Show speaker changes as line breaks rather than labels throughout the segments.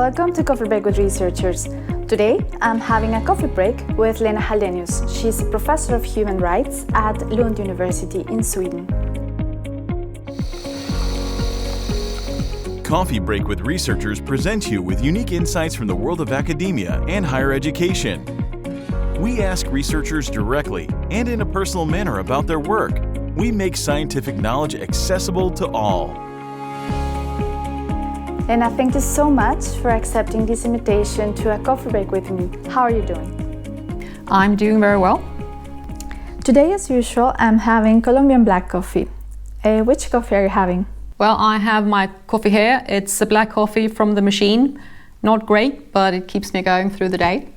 Welcome to Coffee Break with Researchers. Today, I'm having a coffee break with Lena Halldenius. She's a professor of human rights at Lund University in Sweden.
Coffee Break with Researchers presents you with unique insights from the world of academia and higher education. We ask researchers directly and in a personal manner about their work. We make scientific knowledge accessible to all.
Lena, thank you so much for accepting this invitation to a coffee break with me. How are you doing?
I'm doing very well.
Today, as usual, I'm having Colombian black coffee. Which coffee are you having?
Well, I have my coffee here. It's a black coffee from the machine. Not great, but it keeps me going through the day.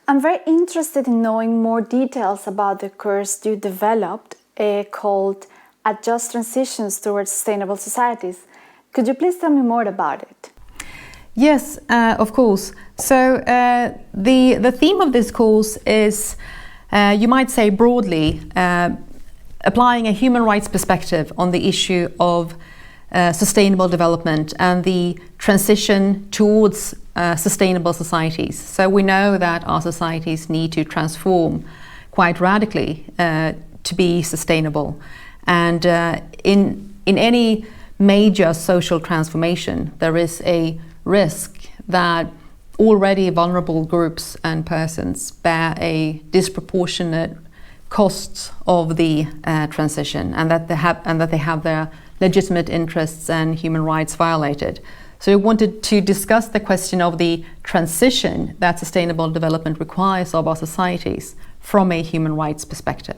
I'm very interested in knowing more details about the course you developed called Just Transitions Towards Sustainable Societies. Could you please tell me more about it?
Yes, of course. So the theme of this course is, you might say broadly, applying a human rights perspective on the issue of sustainable development and the transition towards sustainable societies. So we know that our societies need to transform quite radically to be sustainable. And in any major social transformation, there is a risk that already vulnerable groups and persons bear a disproportionate costs of the transition, and that they have their legitimate interests and human rights violated. So we wanted to discuss the question of the transition that sustainable development requires of our societies from a human rights perspective.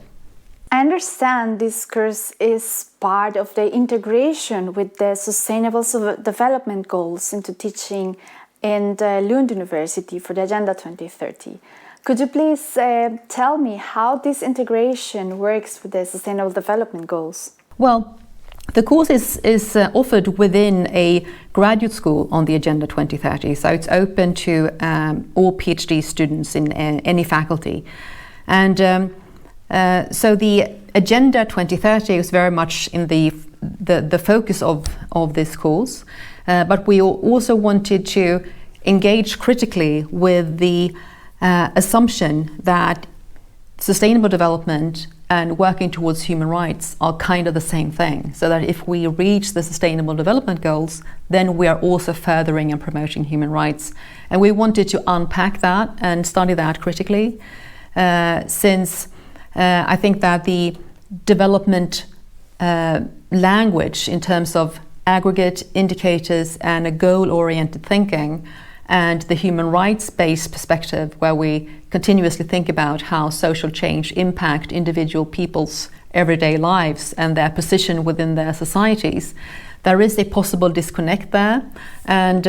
I understand this course is part of the integration with the Sustainable Development Goals into teaching in the Lund University for the Agenda 2030. Could you please tell me how this integration works with the Sustainable Development Goals?
Well, the course is offered within a graduate school on the Agenda 2030, so it's open to all PhD students in any faculty. And so the Agenda 2030 is very much in the focus of this course, but we also wanted to engage critically with the assumption that sustainable development and working towards human rights are kind of the same thing. So that if we reach the Sustainable Development Goals, then we are also furthering and promoting human rights. And we wanted to unpack that and study that critically, since I think that the development language in terms of aggregate indicators and a goal-oriented thinking, and the human rights-based perspective where we continuously think about how social change impact individual people's everyday lives and their position within their societies, there is a possible disconnect there, and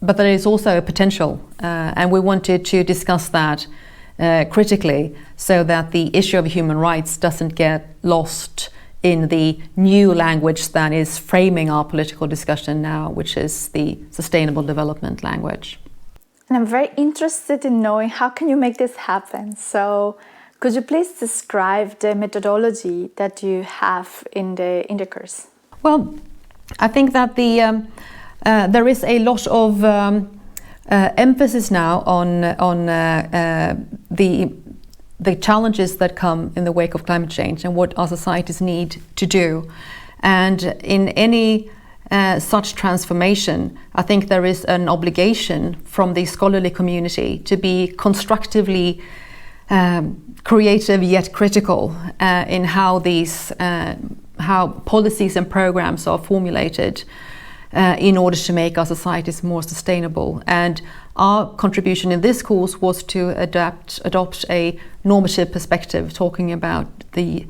but there is also a potential, and we wanted to discuss that critically so that the issue of human rights doesn't get lost in the new language that is framing our political discussion now, which is the sustainable development language.
And I'm very interested in knowing how can you make this happen. So could you please describe the methodology that you have in the course? Well,
I think that there is a lot of emphasis now on the challenges that come in the wake of climate change and what our societies need to do. And in any such transformation, I think there is an obligation from the scholarly community to be constructively creative yet critical in how how policies and programs are formulated in order to make our societies more sustainable. And our contribution in this course was to adopt a normative perspective, talking about the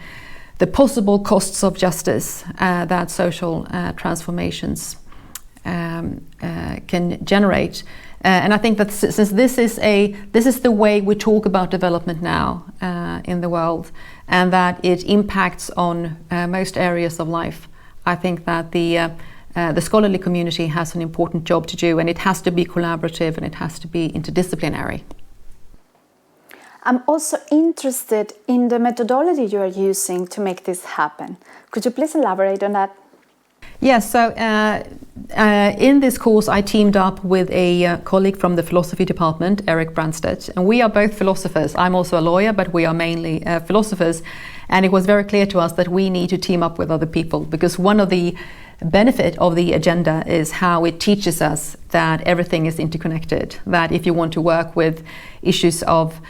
possible costs of justice that social transformations can generate. And I think that since this is the way we talk about development now in the world, and that it impacts on most areas of life, I think that the scholarly community has an important job to do, and it has to be collaborative and it has to be interdisciplinary.
I'm also interested in the methodology you are using to make this happen. Could you please elaborate on that?
Yes, so in this course I teamed up with a colleague from the philosophy department, Eric Brandstedt, and we are both philosophers. I'm also a lawyer, but we are mainly philosophers, and it was very clear to us that we need to team up with other people, because one of the benefit of the agenda is how it teaches us that everything is interconnected, that if you want to work with issues of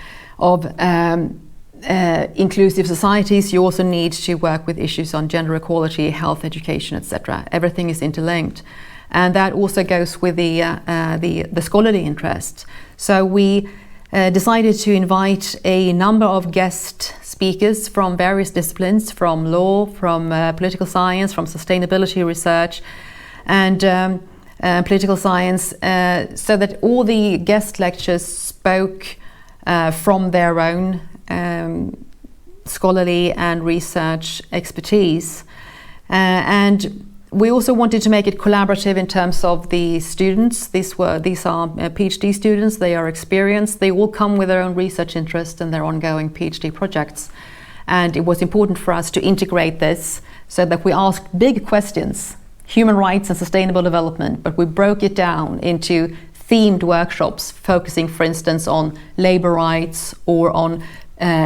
inclusive societies, you also need to work with issues on gender equality, health, education, etc. Everything is interlinked, and that also goes with the scholarly interest. So we decided to invite a number of guest speakers from various disciplines, from law, from political science, from sustainability research, and political science, so that all the guest lectures spoke from their own scholarly and research expertise, and we also wanted to make it collaborative in terms of the students. These are PhD students. They are experienced. They all come with their own research interest and their ongoing PhD projects, and it was important for us to integrate this so that we asked big questions, human rights and sustainable development, but we broke it down into themed workshops focusing, for instance, on labor rights or on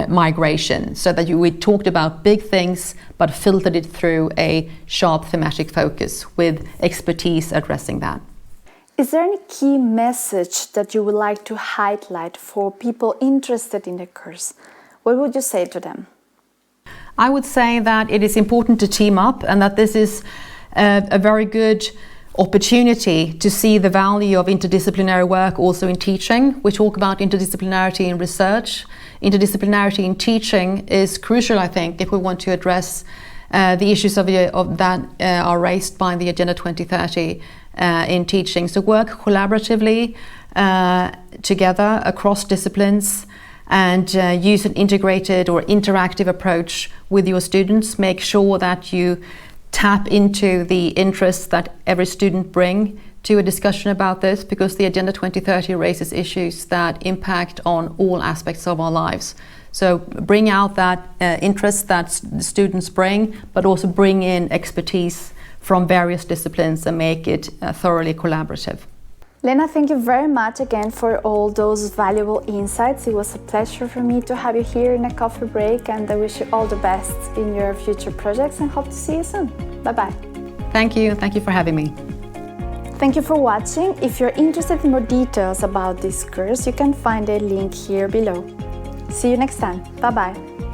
migration, so that we talked about big things but filtered it through a sharp thematic focus with expertise addressing that.
Is there any key message that you would like to highlight for people interested in the course? What would you say to them?
I would say that it is important to team up, and that this is a very good opportunity to see the value of interdisciplinary work also in teaching. We talk about interdisciplinarity in research. Interdisciplinarity in teaching is crucial, I think, if we want to address the issues of that are raised by the Agenda 2030 in teaching. So work collaboratively together across disciplines, and use an integrated or interactive approach with your students. Make sure that you tap into the interests that every student bring to a discussion about this, because the Agenda 2030 raises issues that impact on all aspects of our lives. So bring out that interest that the students bring, but also bring in expertise from various disciplines and make it thoroughly collaborative.
Lena, thank you very much again for all those valuable insights. It was a pleasure for me to have you here in a coffee break, and I wish you all the best in your future projects and hope to see you soon. Bye-bye.
Thank you. Thank you for having me.
Thank you for watching. If you're interested in more details about this course, you can find a link here below. See you next time. Bye-bye.